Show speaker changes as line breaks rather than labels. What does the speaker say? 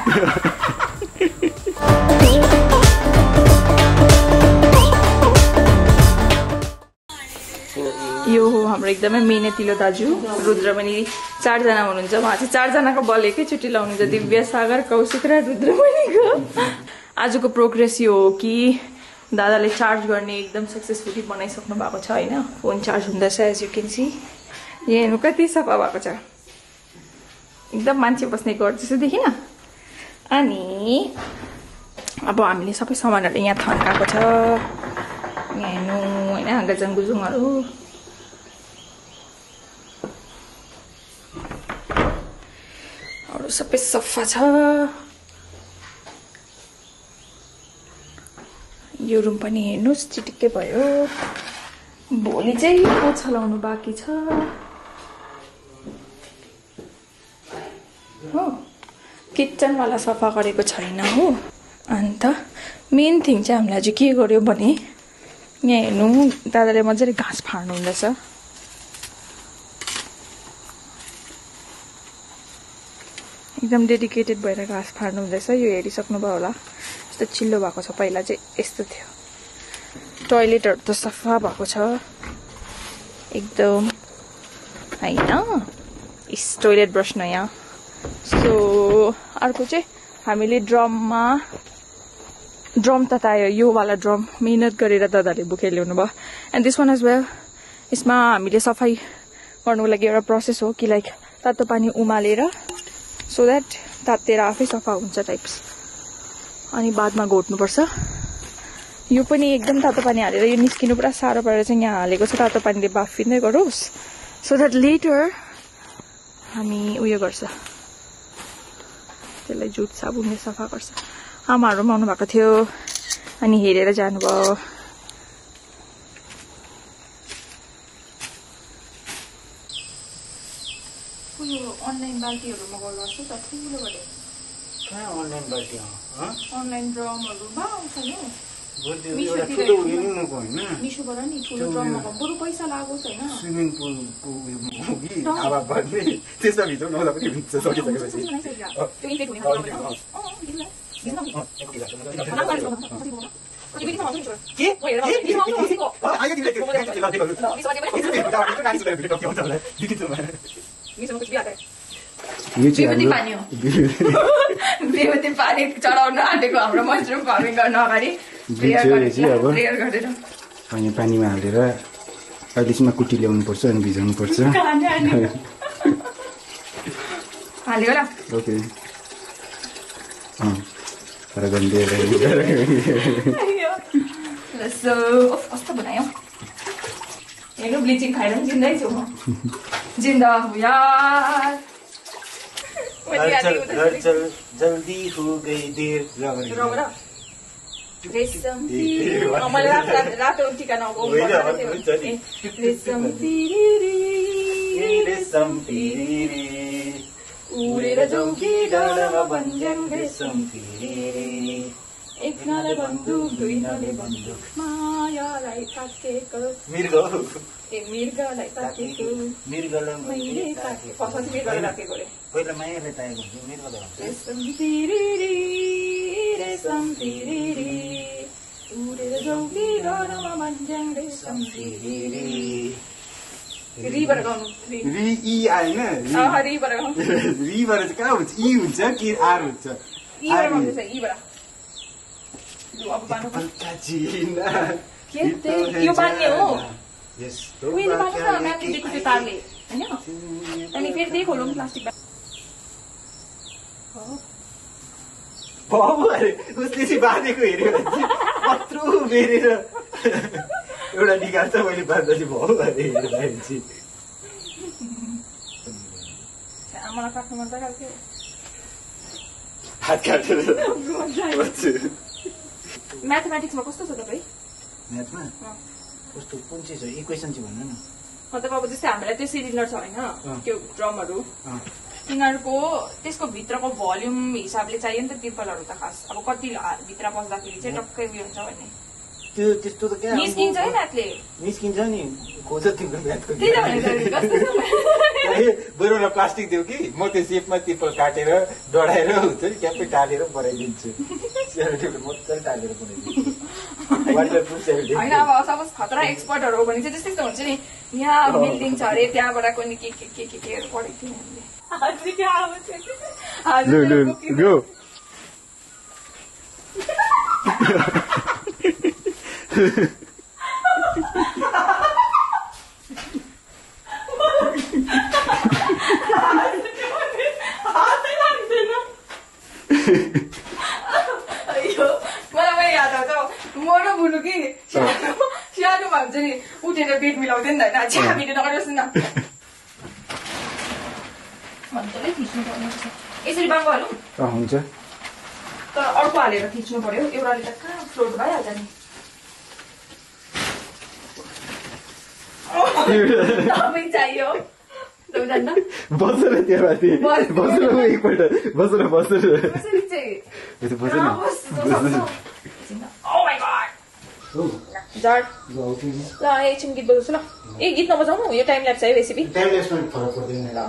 यो हो हाम्रो एकदमै मेहनतिलो दाजु रुद्रमणि। 4 जना हुनुहुन्छ, उहाँ चाहिँ 4 जनाको बल एकैचोटि लाउनुहुन्छ, दिव्य, सागर, कौशिक र रुद्रमणिको। आजको प्रोग्रेस यो हो कि दादाले चार्ज गर्ने एकदम सक्सेसफुली बनाइसक्नु भएको छ हैन। फोन चार्ज हुँदैछ एज यु क्यान सी। यहाँ हेर्नु कति सफा भएको छ, एकदम मान्छे बस्ने घर जस्तो देखिन। अनि अब हामीले सबै सामानहरू यहाँ थन्काएको छ, यहाँ हेर्नु हैन, गजङ गुजुङहरू। अरू सबै सफा छ। यो रुम पनि हेर्नुस् चिटिक्कै भयो। भोलि चाहिँ पोछा लाउनु बाँकी छ हो। किचनवाला सफा गरेको छैन हो। अन्त मेन थिङ चाहिँ हामीले आज के गर्यो भने यहाँ हेर्नु दादाले मजाले घाँस फाड्नु हुँदैछ। एकदम डेडिकेटेड भएर घाँस फाड्नु हुँदैछ। यो हेरिसक्नुभयो होला, यस्तो चिल्लो भएको छ, पहिला चाहिँ यस्तो थियो। टोयलेटहरू त सफा भएको छ एकदम हैन। इस टोयलेट ब्रस नयाँ। सो अर्को चाहिँ हामीले ड्रम ततायो, यो वाला ड्रम मेहनत गरेर दादाले बोकेर ल्याउनु भयो। And this one as well. यसमा हामीले सफाई गर्नुको लागि एउटा प्रोसेस हो कि लाइक तातो पानी उमालेर सो द्याट तातेर आफै सफा हुन्छ टाइप्स, अनि बादमा घोट्नुपर्छ। यो पनि एकदम तातो पानी हालेर यो निस्किनु पुरा साह्रो परेर चाहिँ यहाँ हालेको छ, तातो पानीले बाफिँदै गरोस् सो द्याट लेटर हामी उयो गर्छ, त्यसलाई जुट साबुनले सफा गर्छ। आमाहरू पनि आउनु भएको थियो अनि हेरेर जानुभयो। अनलाइन बाल्टीहरू मगाउनु पर्छ त ठुलो बडे।
कहाँ अनलाइन बाल्टी?
अनलाइन ड्रमहरूमा आउँछ नि मिसोबाट नि ठुलो ड्रम मगाउँ, बरु पैसा लागोस् होइन।
स्विमिङ पुलको हावा पर्ने त्यसमा भित्र नहुँदा पनि भिज्छ सकिसकेपछि।
बेमती पानी चढाउन आँटेको हाम्रो मसरुम फार्मिङ गर्न अगाडि
अनि पानीमा हालेर अहिले यसमा कुटी ल्याउनु पर्छ अनि भिजाउनु पर्छ।
हाल्यो ल
ओके।
कस्तो बनायो हेर्नु, ब्लिचिङ खाएर पनि जिन्दै छु म। जिन्दा हूँ यार।
जल्दी हो गई देर।
रेशम मैले रातो टिका नगाउँ रेशम उडेर जाउँ कि डाँडामा बन्ज्याङ रेशम एक नाले बन्दुक दुई नाले बन्दुक मायालाई ताकेको मृगलाई ताकेको मैले ताकेको मृगलाई ताकेको रे
पहिला मायाले ताकेको हुन्छ मृगलाई
रेशम तिरिरी रेशम तिरिरी उडेर जाउँ कि डाँडामा बन्ज्याङ रेशम तिरिरी। रिबाट गाउनु
रि इ आएन
रिबाट गाउनु।
रिबाट चाहिँ कहाँ हुन्छ? इ हुन्छ कि आर हुन्छ?
इबाट गाउँदैछ इबाट। अब बाँड्नु यो बाँध्ने हो उहिले बाँध्छ म्यामले दिएको त्यो तारले होइन। अनि फेरि त्यही खोलौँ प्लास्टिक
उसले बाँधेको हेऱ्यो भने चाहिँ कत्रो बेरेर एउटा निकाल्छ। मैले बाँध्दा चाहिँ भाउ अरे हेर्दाखेरि
आमालाई काट्नु मन परिरहेको
हात काटेर।
म्याथमेटिक्समा कस्तो छ तपाईँ?
म्याथमा कस्तो कुन चाहिँ छ? इक्वेसन चाहिँ भन्नु न।
मतलब अब जस्तै हामीलाई त्यो सिलिन्डर छ होइन, त्यो ड्रमहरू तिनीहरूको त्यसको भित्रको भल्युम हिसाबले चाहियो नि त तिर्पलहरू त खास। अब कति भित्र पस्दाखेरि चाहिँ टक्कै उयो हुन्छ भन्ने
त्यो त्यस्तो त क्या
निस्किन्छ है रातले
निस्किन्छ नि खोज तिम्रो म्याथको
त्यही त भनेको कस्तो छ
बरुलाई प्लास्टिक देऊ कि म त्यो सेपमा तिपल काटेर डढाएर हुन्छ नि ट्याप्पै टालेर बनाइदिन्छु सेरोटेपले मजाले टालेर बनाइदिन्छु वाटर प्रुफ सेरोटेप
होइन अब सपोज खतरा एक्सपर्टहरू हो भने चाहिँ त्यस्तै त हुन्छ नि यहाँ बिल्डिङ छ अरे त्यहाँबाट पनि केहरू पढेको थियो हामीले
गो
मलाई याद आउँछ म र बुलु कि सानोमा हुन्छ नि उठेर बेड मिलाउँदैन नि होइन छ्या भिडियो नगर्नुहोस् न मजाले थिच्नु पर्ने यसरी बाङ्गो हालौँ
हुन्छ
तर अर्को हालेर थिच्नु पर्यो एउटाले त कहाँ फ्लोट भइहाल्छ नि तपाईँ चाहियो
बसेर त्यो माथि बसेर एकपल्ट बसेर
कसरी चाहिँ ल एकछिन गीत बजाउँछु ल ए गीत नबजाउनु यो टाइम ल्याप्स है रेसिपी
टाइम ल्याप्समा फरक पर्दैन
ल